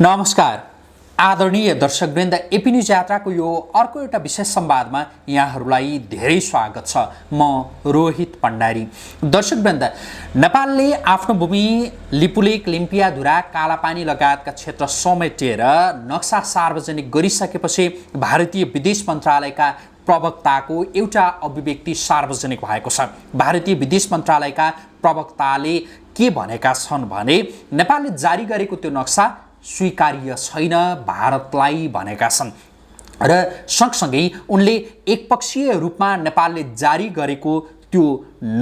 नमस्कार आदरणीय दर्शकवृन्द, AP news यात्राको यो अर्को एउटा विशेष संवादमा यहाँहरूलाई धेरै स्वागत छ। म रोहित भण्डारी। दर्शकवृन्द, नेपालले आफ्नो भूमि लिपुलेक, लिम्पियाधुरा, कालापानी लगायतका क्षेत्र समेटेर नक्सा सार्वजनिक गरिसकेपछि भारतीय विदेश मन्त्रालयका प्रवक्ताको एउटा अभिव्यक्ति सार्वजनिक भएको छ। भारतीय विदेश मन्त्रालयका प्रवक्ताले के भनेका छन् भने नेपालले जारी गरेको त्यो नक्सा स्वीकार्य छैन भारतलाई भनेका छन् र सँगसँगै उनले एकपक्षीय रूपमा नेपालले जारी गरेको त्यो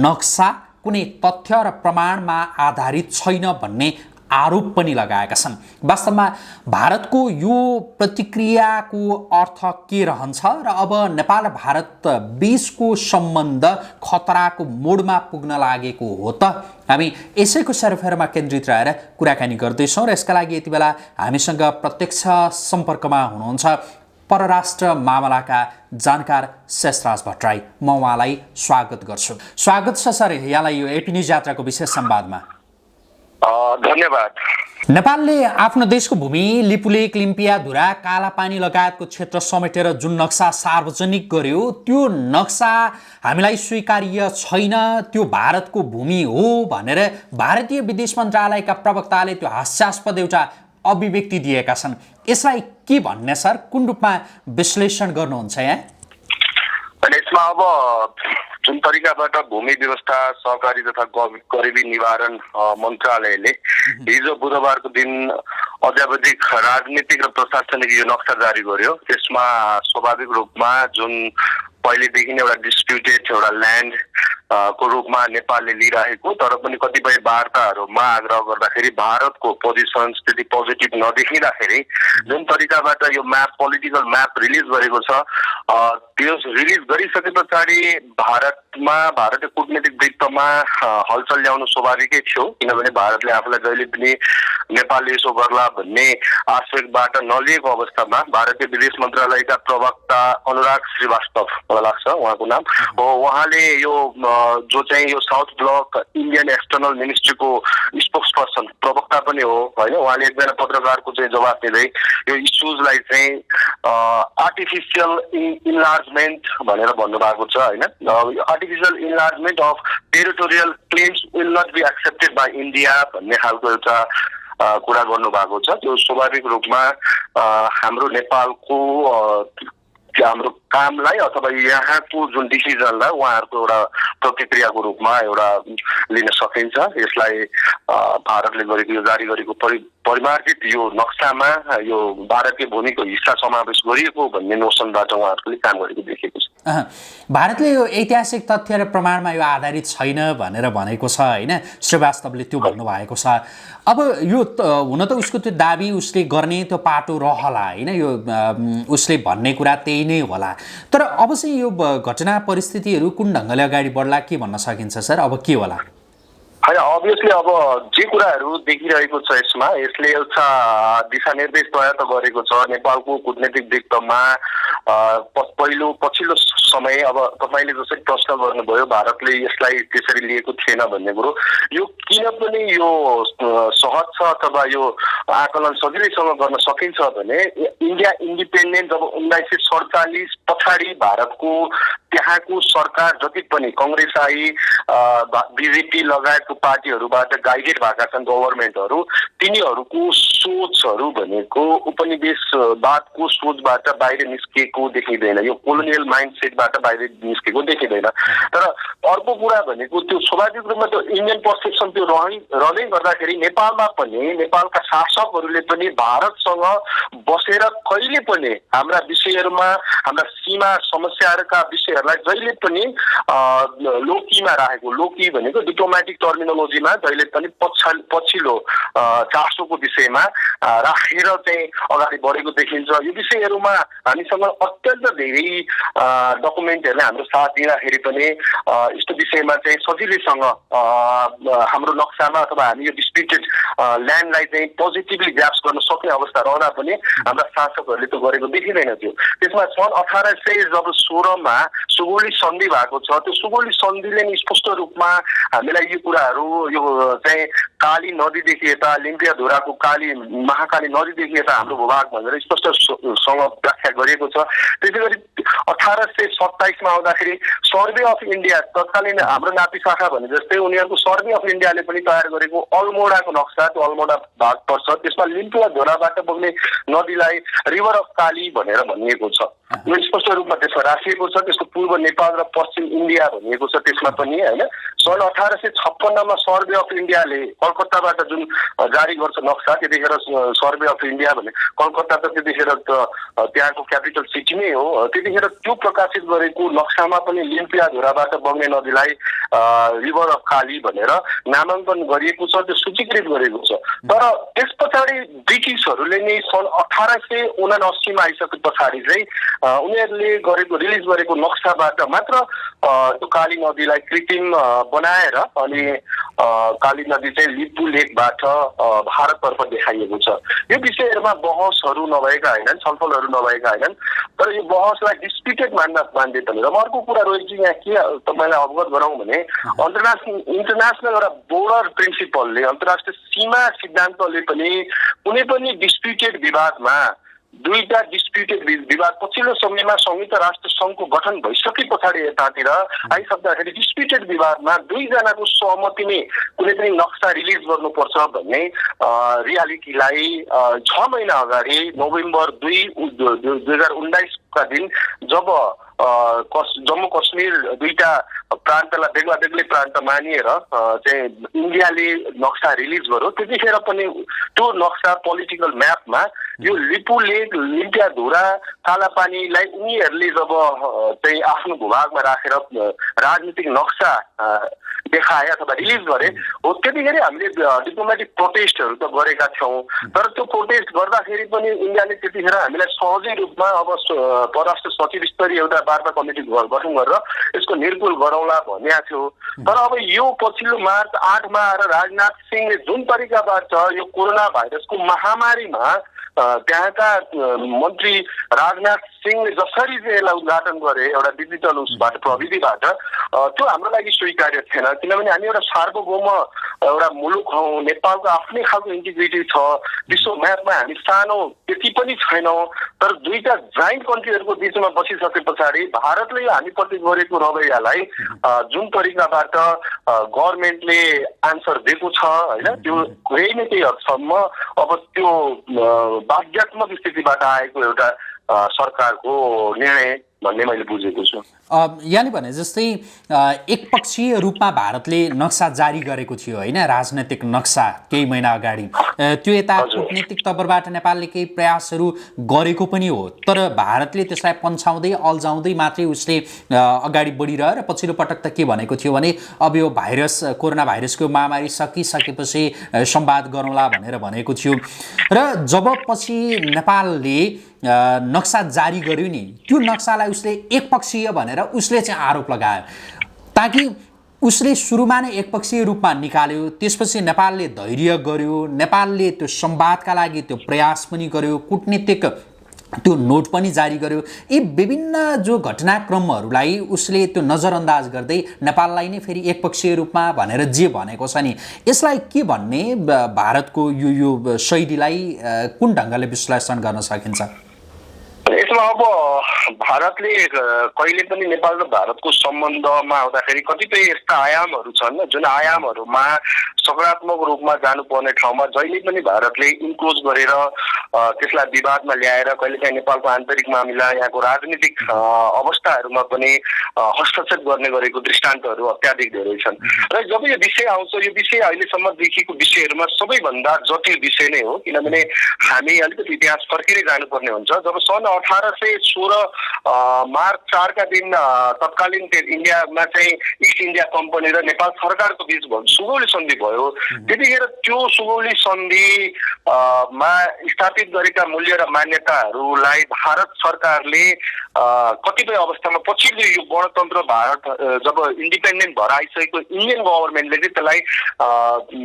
नक्सा कुनै तथ्य र प्रमाणमा आधारित छैन भन्ने आरोप पनि लगाएका छन्। वास्तवमा भारतको यो प्रतिक्रियाको अर्थ के रहन्छ र अब नेपाल र भारत बीचको सम्बन्ध खतराको मोडमा पुग्न लागेको हो त? हामी यसैको सेरोफेरोमा केन्द्रित रहेर कुराकानी गर्दैछौँ र यसका लागि यति बेला हामीसँग प्रत्यक्ष सम्पर्कमा हुनुहुन्छ परराष्ट्र मामलाका जानकार शेषराज भट्टराई। म उहाँलाई स्वागत गर्छु। स्वागत छ सर यहाँलाई यो एपी न्युज यात्राको विशेष संवादमा। धन्यवाद। नेपालले आफ्नो देशको भूमि लिपुलेक, लिम्पियाधुरा, कालापानी लगायतको क्षेत्र समेटेर जुन नक्सा सार्वजनिक गर्यो त्यो नक्सा हामीलाई स्वीकार्य छैन, त्यो भारतको भूमि हो भनेर भारतीय विदेश मन्त्रालयका प्रवक्ताले त्यो हास्यास्पद एउटा अभिव्यक्ति दिएका छन्। यसलाई के भन्ने सर, कुन रूपमा विश्लेषण गर्नुहुन्छ यहाँ? यसमा अब जुन तरिकाबाट भूमि व्यवस्था, सहकारी तथा गरिबी निवारण मन्त्रालयले हिजो बुधबारको दिन अध्यावधिक राजनीतिक र प्रशासनिक यो नक्सा जारी गर्यो, त्यसमा स्वाभाविक रूपमा जुन पहिलेदेखि नै एउटा डिस्प्युटेड एउटा ल्यान्ड को रूपमा नेपालले लिइरहेको, तर पनि कतिपय वार्ताहरूमा आग्रह गर्दाखेरि भारतको पोजिसन त्यति पोजिटिभ नदेखिँदाखेरि जुन तरिकाबाट यो म्याप, पोलिटिकल म्याप रिलिज गरेको छ, त्यो रिलिज गरिसके पछाडि भारतीय कूटनीतिक वृत्तमा हलचल ल्याउनु स्वाभाविकै थियो, किनभने भारतले आफूलाई जहिले पनि नेपालले यसो गर्ला भन्ने आश्वेगबाट नलिएको अवस्थामा भारतीय विदेश मन्त्रालयका प्रवक्ता अनुराग श्रीवास्तव, मलाई लाग्छ उहाँको नाम हो, उहाँले यो जो चाहिँ यो साउथ ब्लक इन्डियन एक्सटर्नल मिनिस्ट्रीको स्पोक्स पर्सन प्रवक्ता पनि हो होइन, उहाँले एकजना पत्रकारको चाहिँ जवाफ दिँदै यो इस्युजलाई चाहिँ आर्टिफिसियल इन्लार्जमेन्ट भनेर भन्नुभएको छ होइन। Artificial enlargement of territorial claims will not be accepted by India भन्ने खालको एउटा कुरा गर्नुभएको छ। त्यो स्वाभाविक रूपमा हाम्रो नेपालको हाम्रो कामलाई अथवा यहाँको जुन डिसिजनलाई उहाँहरूको एउटा प्रतिक्रियाको रूपमा एउटा लिन सकिन्छ। यसलाई भारतले गरेको यो जारी गरेको परिमार्जित यो नक्सामा यो भारतीय भूमिको हिस्सा समावेश गरिएको भन्ने नोसनबाट उहाँहरूले काम गरेको देखेको छ। भारतले यो ऐतिहासिक तथ्य र प्रमाणमा यो आधारित छैन भनेर भनेको छ होइन, श्रीवास्तवले त्यो भन्नुभएको छ। अब यो हुन त उसको त्यो दाबी उसले गर्ने त्यो पाटो रहला होइन, यो उसले भन्ने कुरा त्यही नै होला, तर अब चाहिँ यो घटना परिस्थितिहरू कुन ढङ्गले अगाडि बढ्ला के भन्न सकिन्छ सर? अब के होला? होइन, अभियसली अब जे कुराहरू देखिरहेको छ यसमा, यसले एउटा दिशानिर्देश तयार त गरेको छ नेपालको कूटनीतिक वृत्तमा। पछिल्लो समय अब तपाईँले जसरी प्रश्न गर्नुभयो भारतले यसलाई त्यसरी लिएको थिएन भन्ने कुरो, यो किन पनि यो सहज छ अथवा यो आकलन सजिलैसँग गर्न सकिन्छ भने इन्डिया इन्डिपेन्डेन्ट जब 1947 पछाडि भारतको त्यहाँको सरकार जति पनि कांग्रेसाई बीजेपी लगायतको पार्टीहरूबाट गाइडेड भएका छन् गभर्मेन्टहरू, तिनीहरूको सोचहरू भनेको उपनिवेशवादको सोचबाट बाहिर निस्किएको देखिँदैन, यो कोलोनियल माइन्डसेटबाट बाहिर निस्केको देखिँदैन। तर अर्को कुरा भनेको त्यो स्वाभाविक रूपमा त्यो इन्डियन पर्सेप्सन त्यो रहँदै गर्दाखेरि नेपालमा पनि नेपालका शासकहरूले पनि भारतसँग बसेर कहिले पनि हाम्रा विषयहरूमा, हाम्रा सीमा समस्याहरूका विषयहरूलाई जहिले पनि लोकीमा राखेको, लोकी भनेको डिप्लोमेटिक टर्मिनोलोजीमा जहिले पनि पछिल्लो चासोको विषयमा राखेर चाहिँ अगाडि बढेको देखिन्छ। यो विषयहरूमा हामीसँग अत्यन्त धेरै डकुमेन्टहरूले हाम्रो साथ दिँदाखेरि पनि यस्तो विषयमा चाहिँ सजिलैसँग हाम्रो नक्सामा अथवा हामी यो डिस्प्युटेड ल्यान्डलाई चाहिँ पोजिटिभली ग्रास्प गर्न सक्ने अवस्था रहँदा पनि हाम्रा शासकहरूले त्यो गरेको देखिँदैन थियो। त्यसमा सन् 1816मा सुगौली सन्धि भएको छ। त्यो सुगौली सन्धिले नि स्पष्ट रूपमा हामीलाई यो कुराहरू यो चाहिँ काली नदीदेखि यता लिम्पियाधुराको महाकाली नदीदेखि यता हाम्रो भूभाग भनेर स्पष्टसँग व्याख्या गरिएको छ। त्यसै गरी 1827मा आउँदाखेरि सर्वे अफ इन्डिया तत्कालीन हाम्रो नापी शाखा भने जस्तै उनीहरूको सर्वे अफ इन्डियाले पनि तयार गरेको अल्मोडाको नक्सा, त्यो अल्मोडा भाग पर्छ। त्यसमा लिम्पियाधुराबाट बग्ने नदीलाई रिभर अफ काली भनेर भनिएको छ। यो स्पष्ट रूपमा त्यसमा राखिएको छ। त्यसको पूर्व नेपाल र पश्चिम इन्डिया भनिएको छ त्यसमा पनि होइन। सन् 1856मा सर्वे अफ इन्डियाले कलकत्ताबाट जुन जारी गर्छ नक्सा, त्यतिखेर सर्वे अफ इन्डिया भने कलकत्ता त त्यतिखेर त्यहाँको क्यापिटल सिटी नै हो। त्यतिखेर त्यो प्रकाशित गरेको नक्सामा पनि लिम्पियाधुराबाट बग्ने नदीलाई रिभर अफ काली भनेर नामाङ्कन गरिएको छ, त्यो सूचीकृत गरेको छ। तर त्यस पछाडि ब्रिटिसहरूले नै सन् 1879मा आइसके पछाडि चाहिँ उनीहरूले रिलिज गरेको नक्साबाट मात्र त्यो काली नदीलाई कृत्रिम बनाएर अनि काली नदी चाहिँ लिपु लेकबाट भारततर्फ देखाइएको छ। यो विषयहरूमा बहसहरू नभएका होइनन्, छलफलहरू नभएका होइनन्, तर यो बहसलाई डिस्प्युटेड मान्दै पनि। र अर्को कुरा रोहितजी यहाँ के तपाईँलाई अवगत गराउँ भने इन्टरनेसनल एउटा बोर्डर प्रिन्सिपलले, अन्तर्राष्ट्रिय सीमा सिद्धान्तले पनि कुनै पनि डिस्प्युटेड विवादमा दुईटा डिस्प्युटेड विवाद पछिल्लो समयमा संयुक्त राष्ट्र सङ्घको गठन भइसके पछाडि यतातिर आइसक्दाखेरि डिस्प्युटेड विवादमा दुईजनाको सहमतिमै कुनै पनि नक्सा रिलिज गर्नुपर्छ भन्ने रियालिटीलाई 6 महिना अगाडि नोभेम्बर 2, 2019 का दिन जब जम्मू कश्मीर दुईटा प्रान्तलाई बेग्ला बेग्लै प्रान्त मानिएर चाहिँ इन्डियाले नक्सा रिलिज गर्यो, त्यतिखेर पनि त्यो नक्सा पोलिटिकल म्यापमा यो लिपु लेक, लिम्पियाधुरा, कालापानीलाई उनीहरूले जब चाहिँ आफ्नो भूभागमा राखेर राजनीतिक नक्सा देखाए अथवा रिलिज गरे हो, त्यतिखेर हामीले डिप्लोमेटिक प्रोटेस्टहरू त गरेका थियौँ। तर त्यो प्रोटेस्ट गर्दाखेरि पनि इन्डियाले त्यतिखेर हामीलाई सहजै रूपमा अब परराष्ट्र सचिव स्तरीय एउटा वार्ता कमिटी गठन गरेर यसको निर्मूल गरौँला भनेको थियो। तर अब यो पछिल्लो मार्च 8मा आएर राजनाथ सिंहले जुन तरिकाबाट यो कोरोना भाइरसको महामारीमा त्यहाँका मन्त्री राजनाथ सिंहले जसरी चाहिँ यसलाई उद्घाटन गरे एउटा डिजिटल उसबाट प्रविधिबाट, त्यो हाम्रो लागि स्वीकार्य थिएन। किनभने हामी एउटा सार्वभौम एउटा मुलुक हौँ, नेपालको आफ्नै खालको इन्टिग्रिटी छ। विश्व म्यापमा हामी सानो त्यति पनि छैनौँ। तर दुईटा जाइन्ट कन्ट्रीहरूको बिचमा बसिसके पछाडि भारतले हामीप्रति गरेको रवैयालाई जुन तरिकाबाट गभर्मेन्टले आन्सर दिएको छ होइन, त्यो कुनै नै केही हदसम्म अब त्यो बाध्यात्मक स्थितिबाट आएको एउटा सरकारको निर्णय भन्ने मैले बुझेको छु। यहाँले भने जस्तै एकपक्षीय रूपमा भारतले नक्सा जारी गरेको थियो होइन, राजनैतिक नक्सा केही महिना अगाडि। त्यो यता कूटनीतिक तर्फबाट नेपालले केही प्रयासहरू गरेको पनि हो, तर भारतले त्यसलाई पन्छाउँदै अल्झाउँदै मात्रै उसले अगाडि बढिरह्यो। र पछिल्लो पटक त के भनेको थियो भने अब यो कोरोना भाइरसको महामारी सकिसकेपछि संवाद गरौँला भनेर भनेको थियो। र जब पछि नेपालले नक्सा जारी गर्यो नि, त्यो नक्सालाई उसले एकपक्षीय भनेर उसले चाहिँ आरोप लगायो, ताकि उसले सुरुमा नै एकपक्षीय रूपमा निकाल्यो। त्यसपछि नेपालले धैर्य गर्यो, नेपालले त्यो संवादका लागि त्यो प्रयास पनि गर्यो, कूटनीतिक त्यो नोट पनि जारी गर्यो। यी विभिन्न जो घटनाक्रमहरूलाई उसले त्यो नजरअन्दाज गर्दै नेपाललाई नै फेरि एकपक्षीय रूपमा भनेर जे भनेको छ नि, यसलाई के भन्ने भारतको यो शैलीलाई कुन ढङ्गले विश्लेषण गर्न सकिन्छ? यसमा अब भारतले कहिले पनि नेपाल र भारतको सम्बन्धमा आउँदाखेरि कतिपय यस्ता आयामहरू छन् जुन आयामहरूमा सकारात्मक रूपमा जानुपर्ने ठाउँमा जहिले पनि भारतले इन्क्लोज गरेर त्यसलाई विवादमा ल्याएर कहिलेकाहीँ नेपालको आन्तरिक मामिला, यहाँको राजनीतिक अवस्थाहरूमा पनि हस्तक्षेप गर्ने गरेको दृष्टान्तहरू अत्याधिक धेरै छन्। र जब यो विषय आउँछ, यो विषय अहिलेसम्म देखिएको विषयहरूमा सबैभन्दा जटिल विषय नै हो। किनभने हामी अलिकति इतिहास फर्केरै जानुपर्ने हुन्छ। जब सन् 1816 मार्च 4 का दिन तत्कालीन इन्डियामा चाहिँ इस्ट इन्डिया कम्पनी र नेपाल सरकारको बीच सुगौली सन्धि भयो। त्यतिखेर त्यो सुगौली सन्धि मा स्थापित गरेका मूल्य र मान्यताहरूलाई भारत सरकारले कतिपय अवस्थामा पछिल्लो यो गणतन्त्र भारत जब इन्डिपेन्डेन्ट भएर आइसकेको इन्डियन गभर्मेन्टले चाहिँ त्यसलाई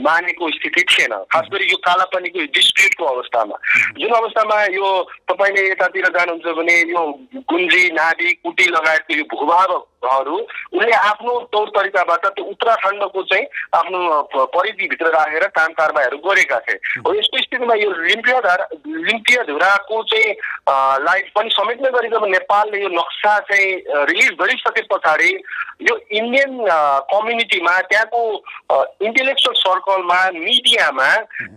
मानेको स्थिति थिएन, खास गरी यो कालापानीको डिस्प्युटको अवस्थामा। जुन अवस्थामा यो तपाईँले यतातिर जानुहुन्छ भने यो गुन्जी, नादी, कुटी लगायतको यो भूभागहरू उनले आफ्नो तौर तरिकाबाट त्यो उत्तराखण्डको चाहिँ आफ्नो परिधिभित्र राखेर काम कारबाहीहरू गरेका थिए। हो यस्तो स्थितिमा यो लिम्पियाधुराको चाहिँ लाई पनि समेट्ने गरी जब नेपालले यो नक्सा चाहिँ रिलिज गरिसके पछाडि यो इन्डियन कम्युनिटीमा त्यहाँको इन्टेलेक्चुअल सर्कलमा मिडियामा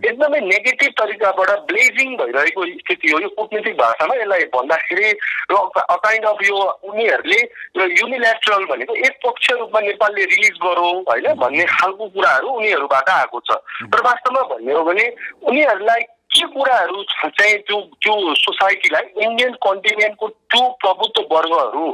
एकदमै नेगेटिभ तरिकाबाट ब्लेजिङ भइरहेको स्थिति हो। यो कूटनीतिक भाषामा यसलाई भन्दाखेरि काइन्ड अफ यो उनीहरूले यो युनिल्याटरल भनेको एक पक्ष रूपमा नेपालले रिलिज गरौँ होइन भन्ने खालको कुराहरू उनीहरूबाट आएको छ। तर वास्तवमा भन्ने हो भने उनीहरूलाई के कुराहरू चाहिँ त्यो सोसाइटीलाई इन्डियन कन्टिनेन्टको त्यो प्रभुत्व वर्गहरू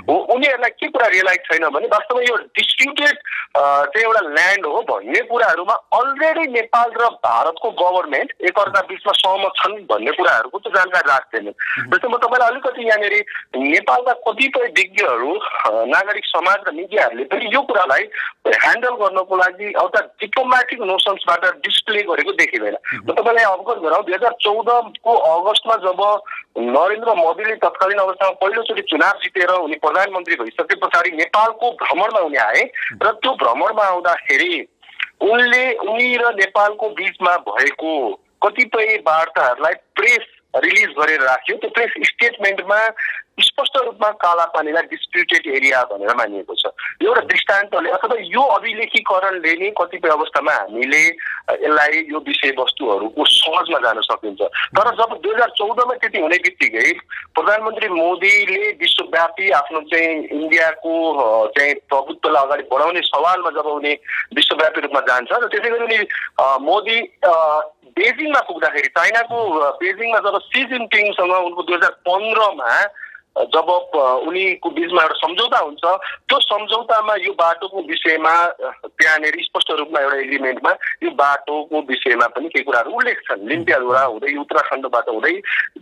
हो उनीहरूलाई के कुरा रियलाइज छैन भने वास्तवमा यो डिस्प्युटेड चाहिँ एउटा ल्यान्ड हो भन्ने कुराहरूमा अलरेडी नेपाल र भारतको गभर्मेन्ट एकअर्का बिचमा सहमत छन् भन्ने कुराहरूको त जानकारी राख्दैनन्। जस्तो म तपाईँलाई अलिकति यहाँनिर नेपालका कतिपय विज्ञहरू, नागरिक समाज र मिडियाहरूले पनि यो कुरालाई ह्यान्डल गर्नको लागि एउटा डिप्लोमेटिक नोसन्सबाट डिस्प्ले गरेको देखिँदैन। म तपाईँलाई अवगत गराउँ 2014 को अगस्तमा जब नरेन्द्र मोदीले तत्कालीन अवस्थामा पहिलोचोटि चुनाव जितेर उनी प्रधानमन्त्री भइसके पछाडि नेपालको भ्रमणमा उनी आए र त्यो भ्रमणमा आउँदाखेरि उनी र नेपालको बीचमा भएको कतिपय वार्ताहरूलाई प्रेस रिलिज गरेर राख्यो। त्यो प्रेस स्टेटमेन्टमा स्पष्ट रूपमा कालापानीलाई डिस्प्युटेड एरिया भनेर मानिएको छ। एउटा दृष्टान्तले अथवा यो अभिलेखीकरणले नै कतिपय अवस्थामा हामीले यसलाई यो विषयवस्तुहरूको सहजमा जान सकिन्छ। तर जब 2014 मा त्यति हुने बित्तिकै प्रधानमन्त्री मोदीले विश्वव्यापी आफ्नो चाहिँ इन्डियाको चाहिँ प्रभुत्वलाई अगाडि बढाउने सवालमा जब उनी विश्वव्यापी रूपमा जान्छ र त्यसै गरी उनी मोदी बेजिङमा पुग्दाखेरि चाइनाको बेजिङमा जब सी जिनपिङसँग उनको 2015 मा जब उनीको बीचमा एउटा सम्झौता हुन्छ त्यो सम्झौतामा यो बाटोको विषयमा त्यहाँनिर स्पष्ट रूपमा एउटा एग्रिमेन्टमा यो बाटोको विषयमा पनि केही कुराहरू उल्लेख छन्। लिम्पियाधुरा हुँदै उत्तराखण्डबाट हुँदै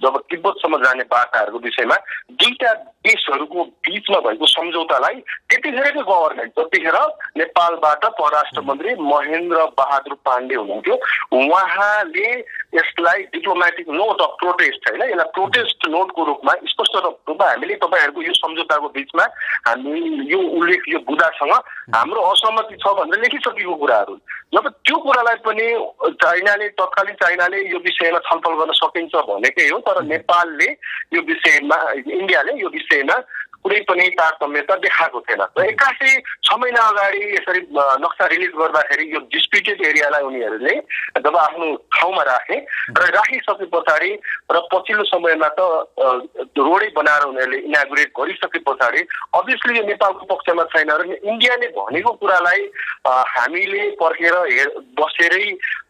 जब तिब्बतसम्म जाने बाटाहरूको विषयमा दुईटा देशहरूको बीचमा भएको सम्झौतालाई त्यतिखेरकै गभर्मेन्ट जतिखेर नेपालबाट परराष्ट्र मन्त्री महेन्द्र बहादुर पाण्डे हुनुहुन्थ्यो उहाँले यसलाई डिप्लोमेटिक नोट अफ प्रोटेस्ट होइन यसलाई प्रोटेस्ट नोटको रूपमा स्पष्ट रूपमा हामीले तपाईँहरूको यो सम्झौताको बीचमा हामी यो उल्लेख यो बुदासँग हाम्रो असहमति छ भनेर लेखिसकेको कुराहरू। जब त्यो कुरालाई पनि तत्कालीन चाइनाले यो विषयमा छलफल गर्न सकिन्छ भनेकै हो, तर नेपालले यो विषयमा इन्डियाले यो विषयमा कुनै पनि तारतम्यता देखाएको थिएन। र 81 महिना अगाडि यसरी नक्सा रिलिज गर्दाखेरि यो डिस्प्युटेड एरियालाई उनीहरूले जब आफ्नो ठाउँमा राखे र राखिसके पछाडि र पछिल्लो समयमा त रोडै बनाएर उनीहरूले इनागुरेट गरिसके पछाडि अभियसली यो नेपालको पक्षमा छैन र इन्डियाले भनेको कुरालाई हामीले पर्खेर बसेरै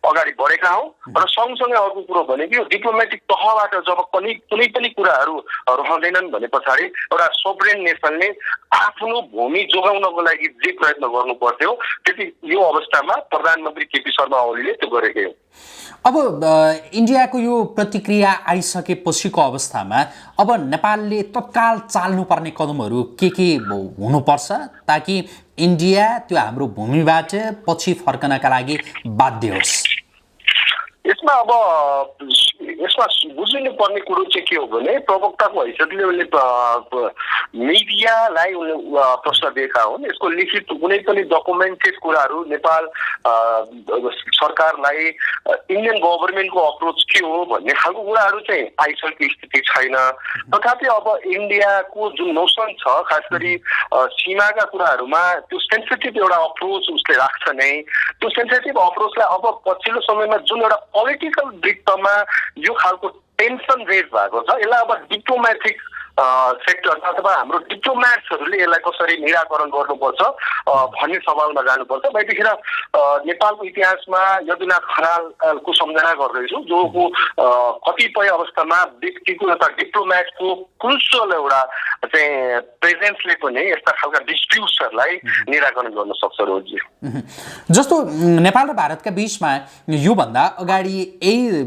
अगाडि बढेका हौँ। र सँगसँगै अर्को कुरो भनेको यो डिप्लोमेटिक तहबाट जब कुनै पनि कुराहरू रहँदैनन् भने पछाडि एउटा सोभरेन नेसनले आफ्नो भूमि जोगाउनको लागि जे प्रयत्न गर्नु पर्थ्यो त्यति यो अवस्थामा प्रधानमन्त्री केपी शर्मा ओलीले त्यो गरेकै हो। अब इन्डियाको यो प्रतिक्रिया आइसकेपछिको अवस्थामा अब नेपालले तत्काल चाल्नुपर्ने कदमहरू के हुनुपर्छ ताकि इन्डिया त्यो हाम्रो भूमिबाट पछि फर्कनका लागि बाध्य होस्? यसमा बुझिनु पर्ने कुरो चाहिँ के हो भने प्रवक्ताको हैसियतले उनले मिडियालाई प्रश्न दिएका हुन्। यसको लिखित कुनै पनि डकुमेन्टेड कुराहरू नेपाल सरकारलाई इन्डियन गभर्मेन्टको अप्रोच के हो भन्ने खालको कुराहरू चाहिँ आइसकेको स्थिति छैन। तथापि अब इन्डियाको जुन नोसन छ खास गरी सीमाका कुराहरूमा त्यो सेन्सिटिभ एउटा अप्रोच उसले राख्छ नै। त्यो सेन्सिटिभ अप्रोचलाई अब पछिल्लो समयमा जुन एउटा पोलिटिकल वृत्तमा यो खालको टेन्सन रेज भएको छ यसलाई अब डिप्लोमेटिक सेक्टर अथवा हाम्रो डिप्लोमेट्सहरूले यसलाई कसरी निराकरण गर्नुपर्छ भन्ने सवालमा जानुपर्छ। म यतिखेर नेपालको इतिहासमा यदुनाथ खनालको सम्झना गर्दैछु, जो कतिपय अवस्थामा व्यक्तिको एउटा डिप्लोमेटको क्रुसियल एउटा चाहिँ प्रेजेन्सले पनि यस्ता खालका डिस्प्युट्सहरूलाई निराकरण गर्न सक्छ। रोजी जस्तो नेपाल र भारतका बीचमा योभन्दा अगाडि यही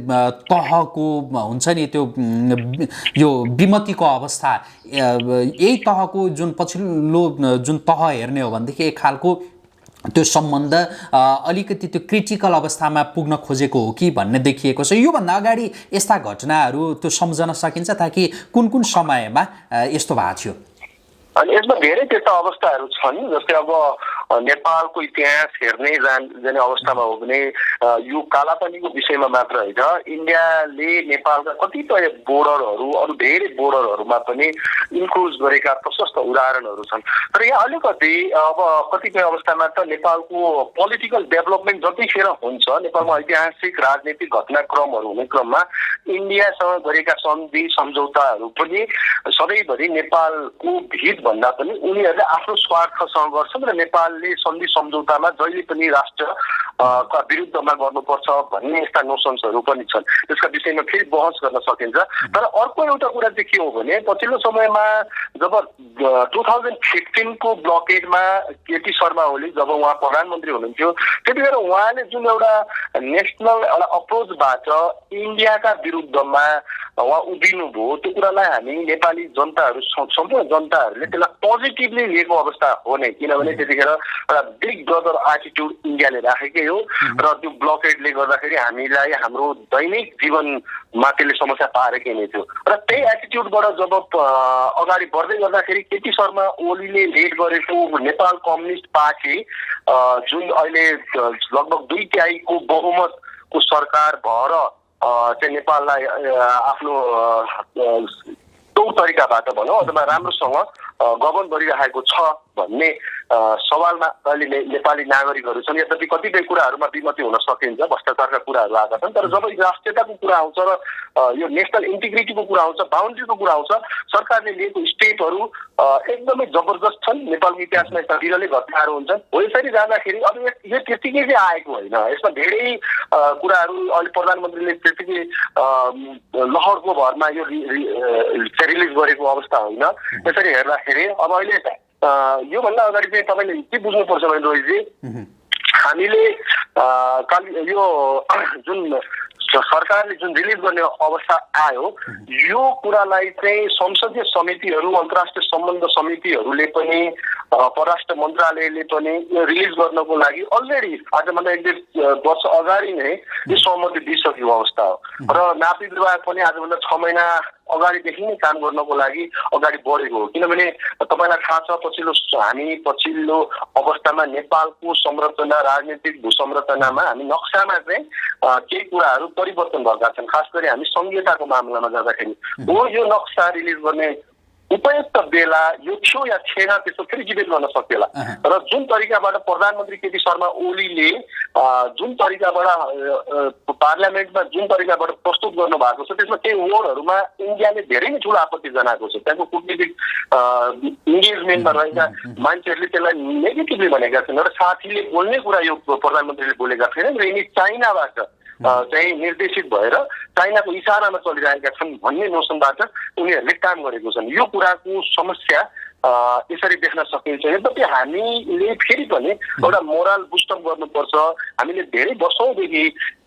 तहको हुन्छ नि त्यो यो विमतिको अवस्था, यही तहको जुन पछिल्लो जुन तह हेर्ने हो भनेदेखि एक खालको त्यो सम्बन्ध अलिकति त्यो क्रिटिकल अवस्थामा पुग्न खोजेको हो कि भन्ने देखिएको छ। योभन्दा अगाडि यस्ता घटनाहरू त्यो सम्झन सकिन्छ ताकि कुन कुन समयमा यस्तो भएको थियो? अनि यसमा धेरै त्यस्ता अवस्थाहरू छन्, जस्तै अब नेपालको इतिहास हेर्ने जाने अवस्थामा हो भने यो कालापानीको विषयमा मात्र होइन, इन्डियाले नेपालका कतिपय बोर्डरहरू अरू धेरै बोर्डरहरूमा पनि इन्क्रोच गरेका प्रशस्त उदाहरणहरू छन्। तर यहाँ अलिकति अब कतिपय अवस्थामा त नेपालको पोलिटिकल डेभलपमेन्ट जतिखेर हुन्छ, नेपालमा ऐतिहासिक राजनीतिक घटनाक्रमहरू हुने क्रममा इन्डियासँग गरेका सन्धि सम्झौताहरू पनि सधैँभरि नेपालको हित भन्दा पनि उनीहरूले आफ्नो स्वार्थसँग गर्छन् र नेपालले सन्धि सम्झौतामा जहिले पनि राष्ट्रका विरुद्धमा गर्नुपर्छ भन्ने यस्ता नोसन्सहरू पनि छन्। त्यसका विषयमा फेरि बहस गर्न सकिन्छ। तर अर्को एउटा कुरा चाहिँ के हो भने पछिल्लो समयमा जब 2015 को ब्लकेडमा केपी शर्मा ओली जब उहाँ प्रधानमन्त्री हुनुहुन्थ्यो, त्यतिखेर उहाँले जुन एउटा नेसनल एउटा अप्रोचबाट इन्डियाका विरुद्धमा उहाँ उभिनु भयो, त्यो कुरालाई हामी नेपाली जनताहरू सम्पूर्ण जनताहरूले त्यसलाई पोजिटिभली लिएको अवस्था हो नै, किनभने त्यतिखेर एउटा बिग ब्रदर एटिट्युड इन्डियाले राखेकै हो र त्यो ब्लकेडले गर्दाखेरि हामीलाई हाम्रो दैनिक जीवनमा त्यसले समस्या पारेकै नै थियो। र त्यही एटिट्युडबाट जब अगाडि बढ्दै गर्दाखेरि केपी शर्मा ओलीले लिड गरेको नेपाल कम्युनिस्ट पार्टी जुन अहिले लगभग 2/3 को बहुमतको सरकार भएर चाहिँ नेपाललाई आफ्नो तौर तरिकाबाट भनौँ अथवा राम्रोसँग गभर्न गरिरहेको छ भन्ने सवालमा अहिले नेपाली नागरिकहरू छन्। यद्यपि कतिपय कुराहरूमा विमति हुन सकिन्छ, भ्रष्टाचारका कुराहरू आएका छन्, तर जब राष्ट्रियताको कुरा आउँछ र यो नेसनल इन्टिग्रिटीको कुरा आउँछ, बााउन्ड्रीको कुरा आउँछ, सरकारले लिएको स्टेपहरू एकदमै जबरजस्त छन्। नेपालको इतिहासमा यस्ता विरलै घटनाहरू हुन्छन्। हो यसरी जाँदाखेरि अब यो त्यतिकै चाहिँ आएको होइन, यसमा धेरै कुराहरू अहिले प्रधानमन्त्रीले त्यतिकै लहरको भरमा यो रिलिज गरेको अवस्था होइन। यसरी हेर्दाखेरि अब अहिले योभन्दा अगाडि चाहिँ तपाईँले के बुझ्नुपर्छ भने रोहितजी, हामीले यो जुन सरकारले जुन रिलिज गर्ने अवस्था आयो, यो कुरालाई चाहिँ संसदीय समितिहरू, अन्तर्राष्ट्रिय सम्बन्ध समितिहरूले पनि परराष्ट्र मन्त्रालयले पनि रिलिज गर्नको लागि अलरेडी आजभन्दा 1-1.5 वर्ष अगाडि नै यो सहमति दिइसकेको अवस्था हो र नापी विभाग पनि आजभन्दा 6 महिना अगाडिदेखि नै काम गर्नको लागि अगाडि बढेको हो। किनभने तपाईँलाई थाहा छ हामी पछिल्लो अवस्थामा नेपालको संरचना, राजनीतिक भूसंरचनामा हामी नक्सामा चाहिँ केही कुराहरू परिवर्तन भएका छन्। खास गरी हामी संघीयताको मामलामा जाँदाखेरि यो नक्सा रिलिज गर्ने उपयुक्त बेला यो थियो या थिएन त्यसको फेरि डिबेट गर्न सकिएला। र जुन तरिकाबाट प्रधानमन्त्री केपी शर्मा ओलीले जुन तरिकाबाट पार्लियामेन्टमा जुन तरिकाबाट प्रस्तुत गर्नु भएको छ, त्यसमा केही वर्डहरूमा इन्डियाले धेरै नै ठुलो आपत्ति जनाएको छ। त्यहाँको कूटनीतिक इन्गेजमेन्टमा रहेका मान्छेहरूले त्यसलाई नेगेटिभली भनेका छन् र साथीले बोल्ने कुरा यो प्रधानमन्त्रीले बोलेका छैनन् र यिनी चाइनाबाट चाहिँ निर्देशित भएर चाइनाको इसारामा चलिरहेका छन् भन्ने नोसनबाट उनीहरूले काम गरेको छन्। यो कुराको समस्या यसरी देख्न सकिन्छ। यद्यपि हामीले फेरि पनि एउटा मोरल बुस्टअप गर्नुपर्छ। हामीले धेरै वर्षौँदेखि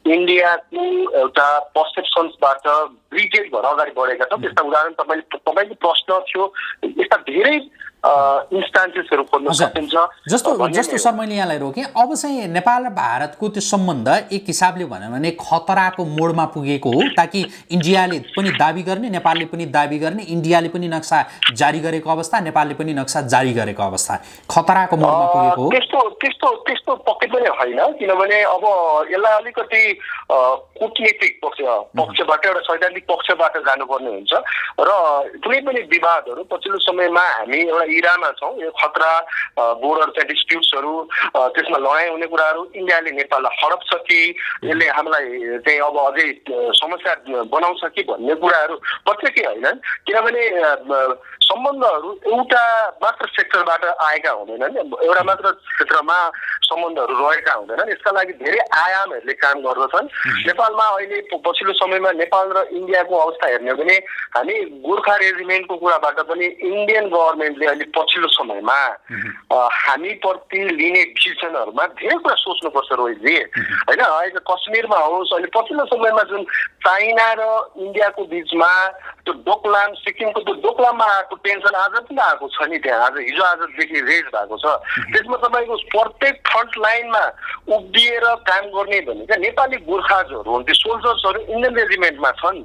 इन्डियाको एउटा पर्सेप्सन्सबाट ब्रिजेड भएर अगाडि बढेका छौँ। त्यस्ता उदाहरण तपाईँको प्रश्न थियो, यस्ता धेरै इन्स्टान्सेसहरू खोज्न सकिन्छ। जस्तो सर मैले यहाँलाई रोकेँ, अब चाहिँ नेपाल र भारतको त्यो सम्बन्ध एक हिसाबले भन्यो भने खतराको मोडमा पुगेको हो, ताकि इन्डियाले पनि दाबी गर्ने, नेपालले पनि दाबी गर्ने, इन्डियाले पनि नक्सा जारी गरेको अवस्था, नेपालले पनि नक्सा जारी गरेको अवस्था खतराको मोडमा पुगेको हो। त्यस्तो पक्कै पनि होइन, किनभने अब यसलाई अलिकति कूटनीतिक पक्षबाट एउटा सैद्धान्तिक पक्षबाट जानुपर्ने हुन्छ र कुनै पनि विवादहरू पछिल्लो समयमा हामी एउटा इरामा छौँ। यो खतरा बोर्डर चाहिँ डिस्प्युट्सहरू त्यसमा लडाइँ हुने कुराहरू इन्डियाले नेपाललाई हडप्छ कि यसले हामीलाई चाहिँ अब अझै समस्या बनाउँछ कि भन्ने कुराहरू पत्रिकै होइनन्, किनभने सम्बन्धहरू एउटा मात्र सेक्टरबाट आएका हुँदैनन्, एउटा मात्र क्षेत्रमा सम्बन्धहरू रहेका हुँदैनन्। यसका लागि धेरै आयामहरूले काम गर्दछन्। नेपालमा अहिले पछिल्लो समयमा नेपाल र इन्डियाको अवस्था हेर्ने हो भने हामी गोर्खा रेजिमेन्टको कुराबाट पनि इन्डियन गभर्मेन्टले अहिले पछिल्लो समयमा हामीप्रति लिने डिसिजनहरूमा धेरै कुरा सोच्नुपर्छ रोहितजी, होइन? अहिले कश्मीरमा होस्, अहिले पछिल्लो समयमा जुन चाइना र इन्डियाको बिचमा त्यो डोकलाम, सिक्किमको त्यो डोकलाममा आएको टेन्सन आज पनि आएको छ नि, त्यहाँ आज हिजो आजदेखि रेज भएको छ। त्यसमा तपाईँको प्रत्येक फ्रन्ट लाइनमा उभिएर काम गर्ने भनेका नेपाली गोर्खाजहरू हुन्, त्यो सोल्जर्सहरू इन्डियन रेजिमेन्टमा छन्।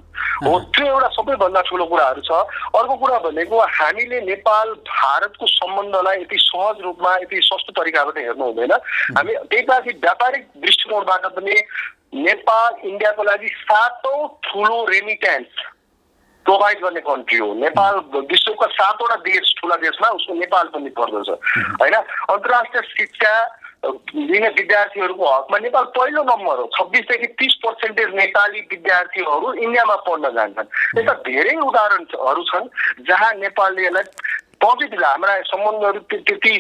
हो, त्यो एउटा सबैभन्दा ठुलो कुराहरू छ। अर्को कुरा भनेको हामीले नेपाल भारतको सम्बन्धलाई यति सहज रूपमा यति सस्तो तरिकाबाट हेर्नु हुँदैन। हामी त्यही व्यापारिक दृष्टिकोणबाट पनि नेपाल इन्डियाको लागि 7औं ठुलो रेमिट्यान्स प्रोभाइड गर्ने कन्ट्री हो। नेपाल विश्वका 7वटा देश ठुला देशमा उसको नेपाल पनि पर्दछ, होइन? अन्तर्राष्ट्रिय शिक्षा लिने विद्यार्थीहरूको हकमा नेपाल पहिलो नम्बर हो। 26 देखि 30% नेपाली विद्यार्थीहरू इन्डियामा पढ्न जान्छन्। यस्ता धेरै उदाहरणहरू छन् जहाँ नेपालले यसलाई पोजिटिभ, हाम्रा सम्बन्धहरू त्यति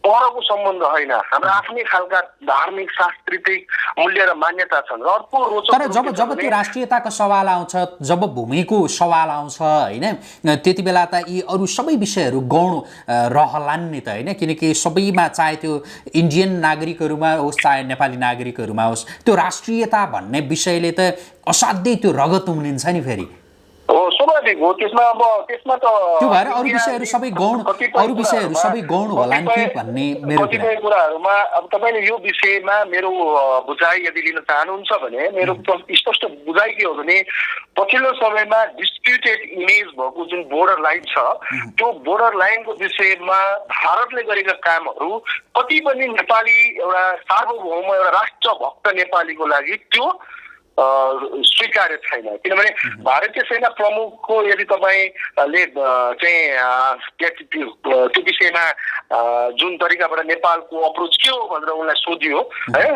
परको सम्बन्ध होइन, हाम्रा आफ्नै खालका धार्मिक सांस्कृतिक मूल्य र मान्यता छन्। र अर्को रोचक, तर जब त्यो राष्ट्रियताको सवाल आउँछ, जब भूमिको सवाल आउँछ, होइन, त्यति बेला त यी अरू सबै विषयहरू गौण रहलान् नि त, होइन? किनकि सबैमा, चाहे त्यो इन्डियन नागरिकहरूमा होस् चाहे नेपाली नागरिकहरूमा होस्, त्यो राष्ट्रियता भन्ने विषयले त असाध्यै त्यो रगत उम्लिन्छ नि फेरि। हो, स्वाभाविक हो। त्यसमा त त्यो भएर अरू विषयहरू सबै गौण होलान् कि भन्ने मेरो कतिपय कुराहरूमा। अब तपाईँले यो विषयमा मेरो बुझाइ यदि लिन चाहनुहुन्छ भने मेरो स्पष्ट बुझाइ के हो भने पछिल्लो समयमा डिस्प्युटेड इमेज भएको जुन बोर्डर लाइन छ, त्यो बोर्डर लाइनको विषयमा भारतले गरेका कामहरू कति पनि नेपाली एउटा सार्वभौम एउटा राष्ट्रभक्त नेपालीको लागि त्यो स्वीकार्य छैन। किनभने भारतीय सेना प्रमुखको यदि तपाईँले चाहिँ त्यो विषयमा जुन तरिकाबाट नेपालको अप्रोच के हो भनेर उनलाई सोधियो, है,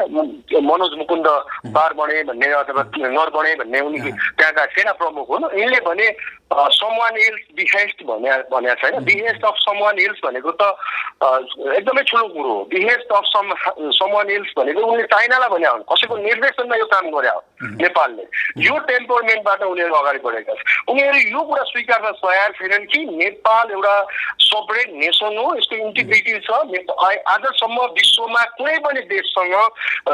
मनोज मुकुन्द बारबणे भन्ने अथवा नरबणे भन्ने उनी त्यहाँका सेना प्रमुख हुन्। यिनले भने समवान एल्स बिहेस्ट भनेको छैन। बिहेस्ट अफ समवान एल्स भनेको त एकदमै ठुलो कुरो हो। बिहेस्ट अफ समवान एल्स भनेको उनले चाइनालाई भने हो, कसैको निर्देशनमा यो काम गरे हो नेपालले। यो टेम्परमेन्टबाट उनीहरू अगाडि बढेका छन्। उनीहरू यो कुरा स्वीकार्न तयार छैनन् कि नेपाल एउटा सोभरेन नेसन हो, यसको इन्टिग्रिटी छ। आजसम्म विश्वमा कुनै पनि देशसँग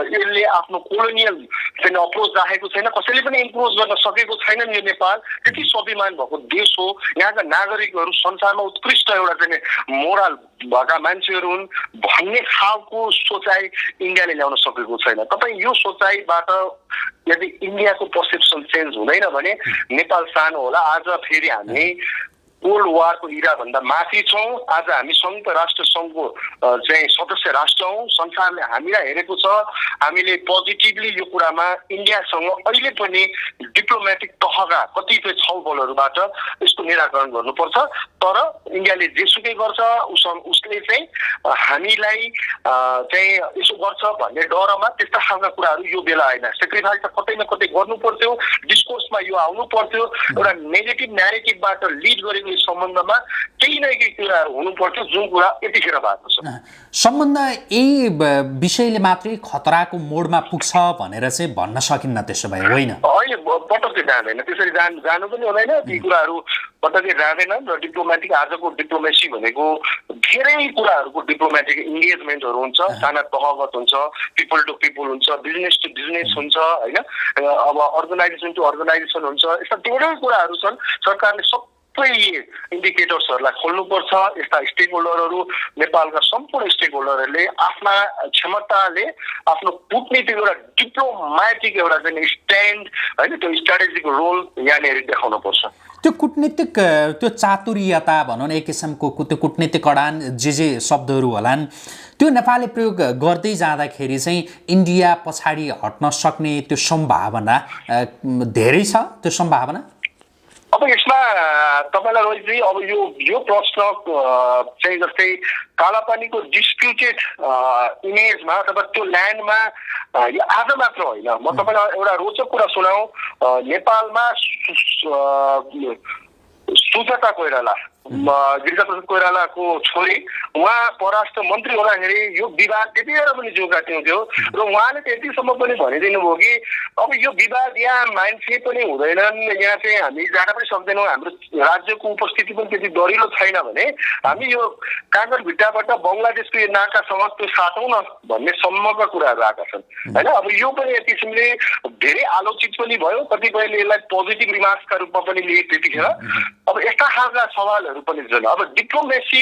यसले आफ्नो कोलोनियल चाहिँ अप्रोच राखेको छैन, कसैले पनि इम्पोज गर्न सकेको छैनन्। यो नेपाल त्यति स्वाभिमान भएको देश हो। यहाँका नागरिकहरू संसारमा उत्कृष्ट एउटा चाहिँ मोरल भएका मान्छेहरू हुन् भन्ने खालको सोचाइ इन्डियाले ल्याउन सकेको छैन। तपाईँ यो सोचाइबाट यदि इन्डियाको पर्सेप्सन चेन्ज हुँदैन भने नेपाल सानो होला। आज फेरि हामी कोल्ड वारको इरा भन्दा माथि छौँ। आज हामी संयुक्त राष्ट्र सङ्घको चाहिँ सदस्य राष्ट्र हौँ। संसारले हामीलाई हेरेको छ। हामीले पोजिटिभली यो कुरामा इन्डियासँग अहिले पनि डिप्लोमेटिक तहका कतिपय छलफलहरूबाट यसको निराकरण गर्नुपर्छ। तर इन्डियाले जेसुकै गर्छ उसले चाहिँ हामीलाई चाहिँ यसो गर्छ भन्ने डरमा त्यस्ता खालका कुराहरू यो बेला होइन। सेक्रिफाइस त कतै न कतै गर्नु पर्थ्यो, डिस्कोर्समा यो आउनु पर्थ्यो। एउटा नेगेटिभ न्यारेटिभबाट लिड गरेको सम्बन्धमा केही न केही कुराहरू हुनु पर्थ्यो, जुन कुरा यतिखेर भएको छ। सम्बन्ध यही विषयले मात्रै खतराको मोडमा पुग्छ भनेर चाहिँ भन्न सकिन्न, त्यसो भए होइन? अहिले पटक्कै जाँदैन, त्यसरी जानु पनि हुँदैन। ती कुराहरू पटक्कै जाँदैनन्। र डिप्लोमेटिक आजको डिप्लोमेसी भनेको धेरै कुराहरूको डिप्लोमेटिक इन्गेजमेन्टहरू हुन्छ, साना तहगत हुन्छ, पिपल टु पिपल हुन्छ, बिजनेस टु बिजनेस हुन्छ, होइन? अब अर्गनाइजेसन टु अर्गनाइजेसन हुन्छ। यस्ता धेरै कुराहरू छन्। सरकारले सबै इन्डिकेटर्सहरूलाई खोल्नुपर्छ। यस्ता स्टेक होल्डरहरू नेपालका सम्पूर्ण स्टेक होल्डरहरूले आफ्ना क्षमताले आफ्नो कूटनीतिक एउटा डिप्लोमेटिक एउटा चाहिँ स्ट्यान्ड होइन त्यो स्ट्राटेजिक रोल यहाँनिर देखाउनुपर्छ। त्यो कूटनीतिक त्यो चातुर्यता भनौँ न एक किसिमको त्यो कूटनीतिक अडान जे शब्दहरू होलान् त्यो नेपालले प्रयोग गर्दै जाँदाखेरि चाहिँ इन्डिया पछाडि हट्न सक्ने त्यो सम्भावना धेरै छ। त्यो सम्भावना अब यसमा तपाईँलाई रोहितजी अब यो प्रश्न चाहिँ जस्तै कालापानीको डिस्प्युटेड इमेजमा अथवा त्यो ल्यान्डमा यो आज मात्र होइन। म तपाईँलाई एउटा रोचक कुरा सुनाऊ। नेपालमा सुजाता कोइराला गिरिजाप्रसाद कोइरालाको छोरी उहाँ परराष्ट्र मन्त्री हुँदाखेरि यो विवाद त्यतिखेर पनि जोगाटिन्थ्यो र उहाँले त्यतिसम्म पनि भनिदिनु भयो कि अब यो विवाद यहाँ मान्छे पनि हुँदैनन्, यहाँ चाहिँ हामी जान पनि सक्दैनौँ, हाम्रो राज्यको उपस्थिति पनि त्यति दरिलो छैन भने हामी यो काँगरभिट्टाबाट बङ्गलादेशको यो नाकासम्म त्यो साटौँ न भन्ने सम्मका कुराहरू आएका छन् होइन। अब यो पनि एक किसिमले धेरै आलोचित पनि भयो, कतिपयले यसलाई पोजिटिभ रिमार्क्सका रूपमा पनि लिए त्यतिखेर। अब यस्ता खालका सवालहरू पनि छन्। अब डिप्लोमेसी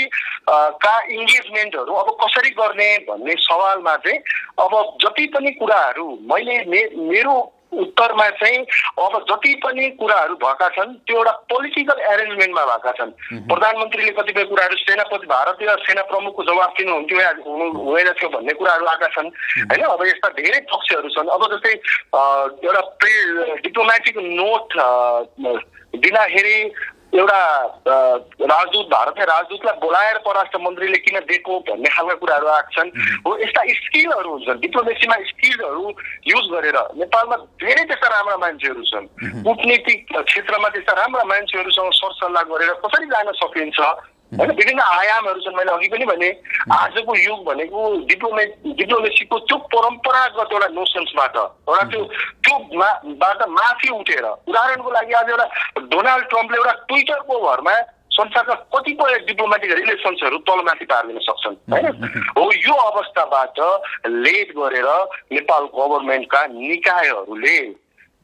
का इङ्गेजमेन्टहरू अब कसरी गर्ने भन्ने सवालमा चाहिँ अब जति पनि कुराहरू मेरो उत्तरमा चाहिँ अब जति पनि कुराहरू भएका छन् त्यो एउटा पोलिटिकल एरेन्जमेन्टमा भएका छन्। प्रधानमन्त्रीले कतिपय कुराहरू सेनापति भारतीय सेना प्रमुखको जवाब दिनुहुन्थ्यो या हुँदैन थियो भन्ने कुराहरू आएका छन् होइन। अब यस्ता धेरै पक्षहरू छन्। अब जस्तै एउटा डिप्लोमेटिक नोट दिँदाखेरि एउटा राजदूत भारतीय राजदूतलाई बोलाएर परराष्ट्र मन्त्रीले किन दिएको भन्ने खालका कुराहरू आएका छन्। हो यस्ता स्किलहरू हुन्छन् डिप्लोमेसीमा, स्किलहरू युज गरेर नेपालमा धेरै त्यस्ता राम्रा मान्छेहरू छन्। कूटनीतिक क्षेत्रमा त्यस्ता राम्रा मान्छेहरूसँग सरसल्लाह गरेर कसरी जान सकिन्छ होइन। विभिन्न आयामहरू छन्। मैले अघि पनि भने आजको युग भनेको डिप्लोमेसीको त्यो परम्परागत एउटा नोसन्सबाट एउटा त्योबाट माथि उठेर उदाहरणको लागि आज एउटा डोनाल्ड ट्रम्पले एउटा ट्विटरको भरमा संसारका कतिपय डिप्लोमेटिक रिलेसन्सहरू तलमाथि पारिदिन सक्छन् होइन। हो यो अवस्थाबाट लेड गरेर नेपाल गभर्मेन्टका निकायहरूले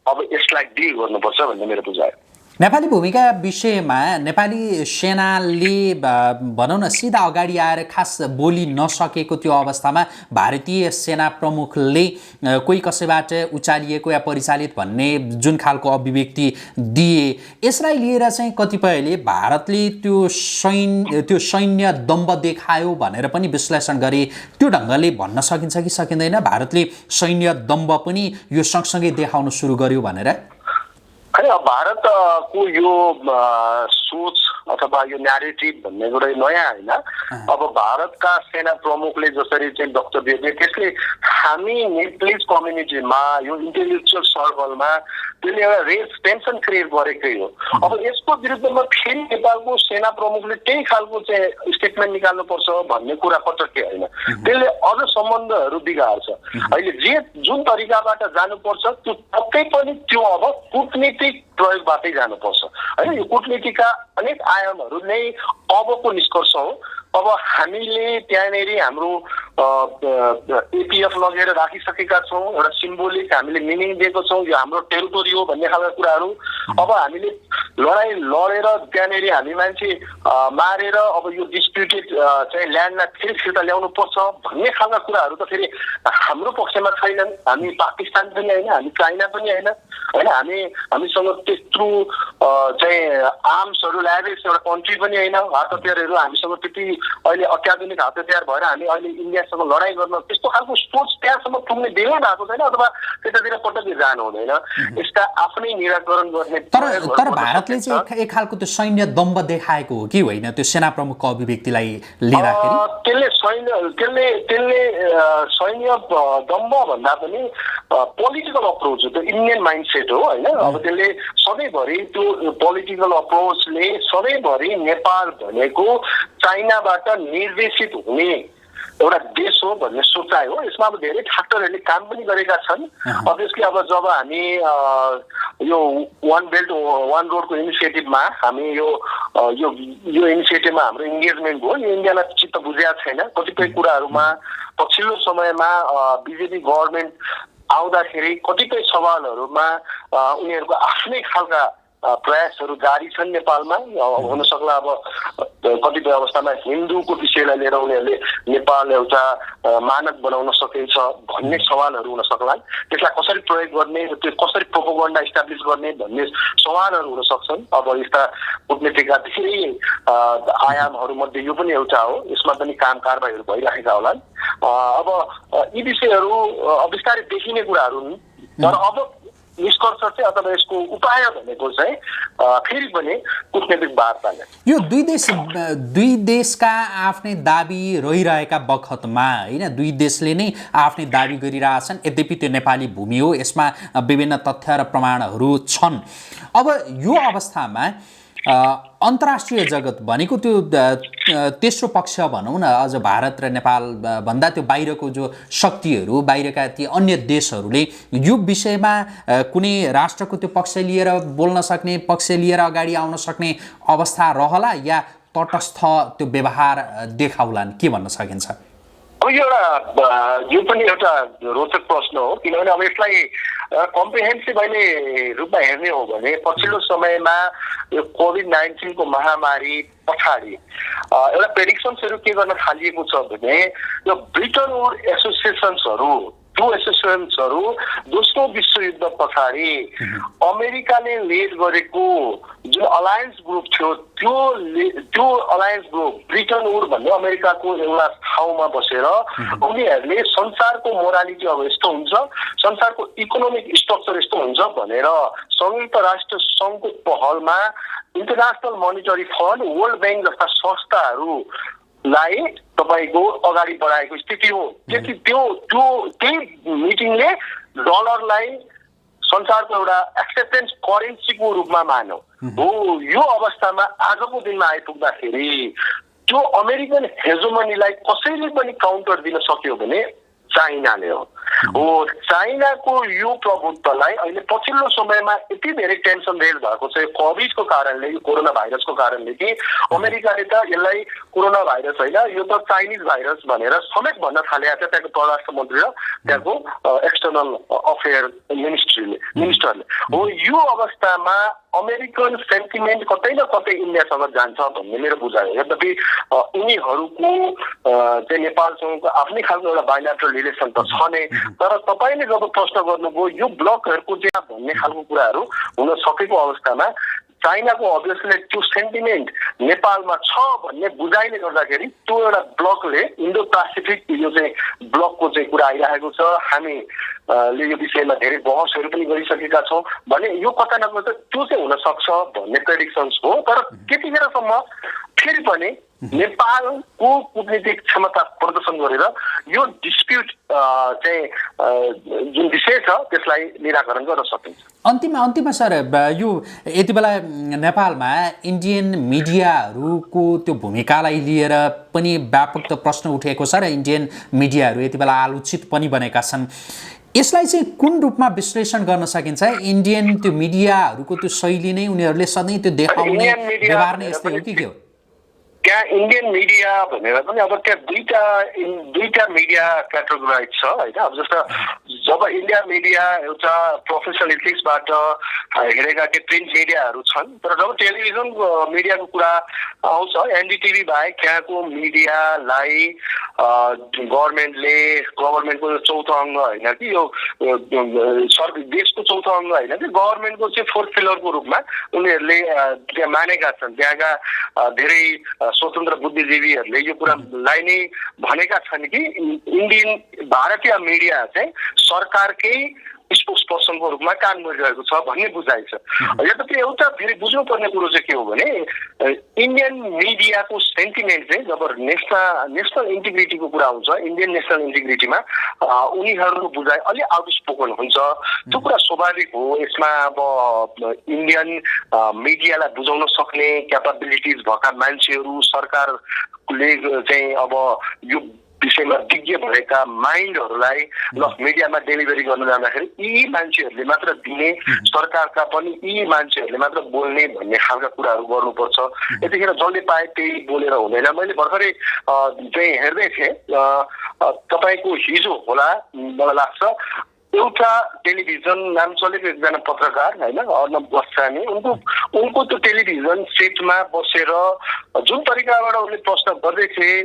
अब यसलाई डिल गर्नुपर्छ भन्ने मेरो बुझाइ। नेपाली भूमिका विषयमा नेपाली सेनाले भनौँ न सिधा अगाडि आएर खास बोली नसकेको त्यो अवस्थामा भारतीय सेना प्रमुखले कोही कसैबाट उचालिएको या परिचालित भन्ने जुन खालको अभिव्यक्ति दिए यसलाई लिएर चाहिँ कतिपयले भारतले त्यो सैन्य दम्ब देखायो भनेर पनि विश्लेषण गरे। त्यो ढङ्गले भन्न सकिन्छ कि सकिँदैन भारतले सैन्य दम्ब पनि यो सँगसँगै देखाउन सुरु गर्यो भनेर? खै भारतको यो सोच अथवा यो न्यारेटिभ भन्ने कुरा नयाँ होइन। अब भारतका सेना प्रमुखले जसरी चाहिँ वक्तव्य दिए त्यसले हामी नेप्लिज कम्युनिटीमा यो इन्टेलेक्चुअल सर्कलमा त्यसले एउटा रेस टेन्सन क्रिएट गरेकै हो। अब यसको विरुद्धमा फेरि नेपालको सेना प्रमुखले त्यही खालको चाहिँ स्टेटमेन्ट निकाल्नुपर्छ भन्ने कुरा पटक्कै होइन। त्यसले अझ सम्बन्धहरू बिगार्छ। अहिले जुन तरिकाबाट जानुपर्छ त्यो पक्कै पनि त्यो अब कूटनीतिक प्रयोगबाटै जानुपर्छ होइन। यो कूटनीतिका अनेक आयामहरू नै अबको निष्कर्ष हो। अब हामीले त्यहाँनिर हाम्रो एपिएफ लगेर राखिसकेका छौँ, एउटा सिम्बोलिक हामीले मिनिङ दिएको छौँ यो हाम्रो टेरिटोरी हो भन्ने खालका कुराहरू। अब हामीले लडाइँ लडेर त्यहाँनिर हामी मान्छे मारेर अब यो डिस्प्युटेड चाहिँ ल्यान्डलाई फेरि फिर्ता ल्याउनु पर्छ भन्ने खालका कुराहरू त फेरि हाम्रो पक्षमा छैनन्। हामी पाकिस्तान पनि होइन, हामी चाइना पनि होइन होइन, हामीसँग त्यत्रो चाहिँ आर्म्सहरू ल्याएर एउटा कन्ट्री पनि होइन, हात हतियारहरू हामीसँग त्यति अहिले अत्याधुनिक हात हतियार भएर हामी अहिले इन्डियासँग लडाइँ गर्न त्यस्तो खालको सोच त्यहाँसम्म पुग्ने बेलै भएको छैन अथवा त्यतातिर पटक्कै जानु हुँदैन। यसका आफ्नै निराकरण गर्ने तर भारतले चाहिँ एक खालको त्यो सैन्य दम्ब देखाएको हो कि होइन त्यो सेना प्रमुखको अभिव्यक्तिलाई लिँदाखेरि? त्यसले सैन्य दम्ब भन्दा पनि पोलिटिकल अप्रोच हो, त्यो इन्डियन माइन्डसेट हो होइन। अब त्यसले सधैँभरि त्यो पोलिटिकल अप्रोचले सधैँभरि नेपाल भनेको चाइनाबाट निर्देशित हुने एउटा देश हो भन्ने सोचाइ हो। यसमा अब धेरै फ्याक्टरहरूले काम पनि गरेका छन्। अभियसली अब जब हामी यो वान बेल्ट वान रोडको इनिसिएटिभमा हामी यो इनिसिएटिभमा हाम्रो इन्गेजमेन्ट भयो, यो इन्डियालाई चित्त बुझेको छैन। कतिपय कुराहरूमा पछिल्लो समयमा बिजेपी गभर्मेन्ट आउँदाखेरि कतिपय सवालहरूमा उनीहरूको आफ्नै खालका प्रयासहरू जारी छन् नेपालमा। हुन सक्ला अब कतिपय अवस्थामा हिन्दूको विषयलाई लिएर उनीहरूले नेपाल एउटा मानक बनाउन सकिन्छ भन्ने सवालहरू हुन सक्लान्। त्यसलाई कसरी प्रयोग गर्ने, त्यो कसरी प्रोपोगन्डा इस्टाब्लिस गर्ने भन्ने सवालहरू हुन सक्छन्। अब यस्ता कूटनीतिका धेरै आयामहरू मध्ये यो पनि एउटा हो, यसमा पनि काम कारबाहीहरू भइरहेका होलान्। अब यी विषयहरू बिस्तारै देखिने कुराहरू हुन्, तर अब निष्कर्ष चाहिँ अथवा यसको उपाय भनेको चाहिँ फेरि पनि कूटनीतिक वार्ता नै। यो दुई देशका आफ्नै दाबी रहिरहेका बखतमा होइन, दुई देशले नै आफ्नै दाबी गरिरहेछन्। यद्यपि त्यो नेपाली भूमि हो, यसमा विभिन्न तथ्य र प्रमाणहरू छन्। अब यो अवस्थामा अन्तर्राष्ट्रिय जगत भनेको त्यो तेस्रो पक्ष भनौँ न, अझ भारत र नेपाल भन्दा त्यो बाहिरको जो शक्तिहरू, बाहिरका ती अन्य देशहरूले यो विषयमा कुनै राष्ट्रको त्यो पक्ष लिएर बोल्न सक्ने, पक्ष लिएर अगाडि आउन सक्ने अवस्था रहला या तटस्थ त्यो व्यवहार देखाउलान्, के भन्न सकिन्छ? अब यो पनि एउटा रोचक प्रश्न हो, किनभने अब यसलाई कम्प्रिहेन्सिभ अहिले रूपमा हेर्ने हो भने पछिल्लो समयमा यो कोभिड-19 को महामारी पछाडि एउटा प्रेडिक्सन्सहरू के गर्न थालिएको छ भने यो ब्रिटन वुड एसोसिएसन्सहरू दोस्रो विश्वयुद्ध पछाडि अमेरिकाले लिड गरेको जुन अलायन्स ग्रुप थियो त्यो अलायन्स ग्रुप ब्रिटन वुड भन्ने अमेरिकाको एउटा ठाउँमा बसेर उनीहरूले संसारको मोरालिटी अब यस्तो हुन्छ, संसारको इकोनोमिक स्ट्रक्चर यस्तो हुन्छ भनेर संयुक्त राष्ट्र सङ्घको पहलमा international monetary fund, world bank जस्ता संस्थाहरूलाई तपाईको अगाडि बढाएको स्थिति हो। त्यही मिटिङले डलरलाई संसारको एउटा एक्सेप्टेन्स करेन्सीको रूपमा मान्यो हो। यो अवस्थामा आजको दिनमा आइपुग्दाखेरि त्यो अमेरिकन हेजोमनीलाई कसैले पनि काउन्टर दिन सक्यो भने चाइनाले हो। चाइनाको यो प्रभुत्वलाई अहिले पछिल्लो समयमा यति धेरै टेन्सन रेज भएको छ कोभिडको कारणले, कोरोना भाइरसको कारणले कि अमेरिकाले त यसलाई कोरोना भाइरस होइन, यो त चाइनिज भाइरस भनेर समेत भन्न थालेको छ त्यहाँको परराष्ट्र मन्त्री र त्यहाँको एक्सटर्नल अफेयर मिनिस्टरले हो। यो अवस्थामा अमेरिकन सेन्टिमेन्ट कतै न कतै इन्डियासँग जान्छ भन्ने मेरो बुझाइ हो। यद्यपि उनीहरूको चाहिँ नेपालसँगको आफ्नै खालको एउटा बाइलेटरल रिलेसन त छ नै, तर तपाईँले जब प्रश्न गर्नुभयो यो ब्लकहरूको चाहिँ भन्ने खालको कुराहरू हुन सकेको अवस्थामा चाइनाको अभियसली त्यो सेन्टिमेन्ट नेपालमा छ भन्ने बुझाइले गर्दाखेरि त्यो एउटा ब्लकले इन्डो पेसिफिक यो चाहिँ ब्लकको चाहिँ कुरा आइरहेको छ। हामीले यो विषयमा धेरै बहसहरू पनि गरिसकेका छौँ भने यो कता न कता त्यो चाहिँ हुन सक्छ भन्ने प्रेडिक्सन्स हो। तर त्यतिखेरसम्म फेरि पनि नेपालको कूटनीतिक क्षमता प्रदर्शन गरेर यो डिस्प्युट चाहिँ जुन विषय छ त्यसलाई निराकरण गर्न सकिन्छ। अन्तिममा सर, यो यति बेला नेपालमा इन्डियन मिडियाहरूको त्यो भूमिकालाई लिएर पनि व्यापक त प्रश्न उठेको छ र इन्डियन मिडियाहरू यति बेला आलोचित पनि बनेका छन्। यसलाई चाहिँ कुन रूपमा विश्लेषण गर्न सकिन्छ? इन्डियन त्यो मिडियाहरूको त्यो शैली नै उनीहरूले सधैँ त्यो देखाउने व्यवहार नै यस्तै हो कि के हो? त्यहाँ इन्डियन मिडिया भनेर पनि अब त्यहाँ दुईटा मिडिया क्याटेगोराइज छ होइन। अब जस्तो जब इन्डिया मिडिया एउटा प्रोफेसनल इथिक्सबाट हेरेका त्यो प्रिन्ट मिडियाहरू छन्, तर जब टेलिभिजन मिडियाको कुरा आउँछ एनडीटीभी बाहेक त्यहाँको मिडियालाई गभर्मेन्टको चौथो अङ्ग होइन कि यो देशको चौथो अङ्ग होइन कि गभर्मेन्टको चाहिँ फोर्थ पिलरको रूपमा उनीहरूले त्यहाँ मानेका छन्। त्यहाँका धेरै स्वतन्त्र बुद्धिजीवीहरूले यो कुरालाई नै भनेका छन् कि भारतीय मिडिया चाहिँ सरकारकै स्पोक्सपर्सनको रूपमा काम गरिरहेको छ भन्ने बुझाइ छ। यद्यपि एउटा फेरि बुझ्नुपर्ने कुरो चाहिँ के हो भने इन्डियन मिडियाको सेन्टिमेन्ट चाहिँ जब नेसनल इन्टिग्रिटीको कुरा आउँछ, इन्डियन नेसनल इन्टिग्रिटीमा उनीहरूको बुझाइ अलि आउटस्पोकन हुन्छ। त्यो कुरा स्वाभाविक हो। यसमा अब इन्डियन मिडियालाई बुझाउन सक्ने क्यापाबिलिटिज भएका मान्छेहरू सरकारले चाहिँ अब यो विषयमा विज्ञ भएका माइन्डहरूलाई मिडियामा डेलिभरी गर्न जाँदाखेरि यी मान्छेहरूले मात्र दिने, सरकारका पनि यी मान्छेहरूले मात्र बोल्ने भन्ने खालका कुराहरू गर्नुपर्छ। यतिखेर जसले पाए त्यही बोलेर हुँदैन। मैले भर्खरै चाहिँ हेर्दै थिएँ, तपाईँको हिजो होला मलाई लाग्छ एउटा टेलिभिजन नाम चलेको एकजना पत्रकार होइन अर्नब बस्छानी उनको त्यो टेलिभिजन सेटमा बसेर जुन तरिकाबाट उनले प्रश्न गर्दै थिए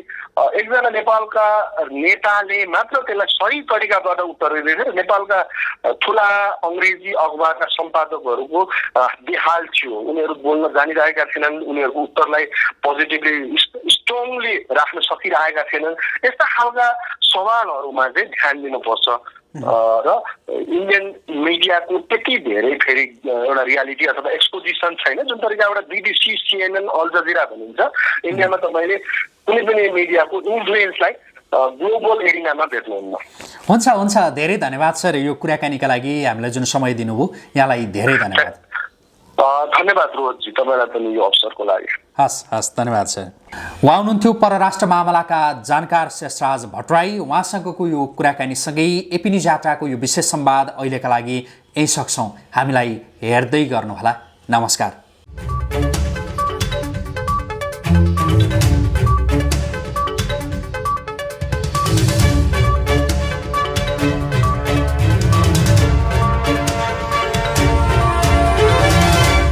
एकजना नेपालका नेताले मात्र त्यसलाई सही तरिकाबाट उत्तर दिँदै नेपालका ठुला अङ्ग्रेजी अखबारका सम्पादकहरूको बेहाल थियो। उनीहरू बोल्न जानिरहेका थिएनन्, उनीहरूको उत्तरलाई पोजिटिभली स्ट्रङली राख्न सकिरहेका थिएनन्। यस्ता खालका सवालहरूमा चाहिँ ध्यान दिनुपर्छ र इन्डियन मिडियाको त्यति धेरै फेरि एउटा रियालिटी अथवा एक्सपोजिसन छैन जुन तरिकाबाट BBC, CNN, अल जजिरा भनिन्छ। इन्डियामा तपाईँले कुनै पनि मिडियाको इन्फ्लुएन्सलाई ग्लोबल एरिनामा भेट्नुहुन्न। हुन्छ धेरै धन्यवाद सर यो कुराकानीका लागि हामीलाई जुन समय दिनुभयो यहाँलाई धेरै धन्यवाद। धन्यवाद रोहतजी तपाईँलाई पनि यो अवसरको लागि। हस् धन्यवाद सर। उहाँ हुनुहुन्थ्यो परराष्ट्र मामलाका जानकार शेषराज भट्टराई। उहाँसँगको यो कुराकानीसँगै एपी न्युज यात्राको यो विशेष संवाद अहिलेका लागि यही सक्छौँ। हामीलाई हेर्दै गर्नुहोला। नमस्कार।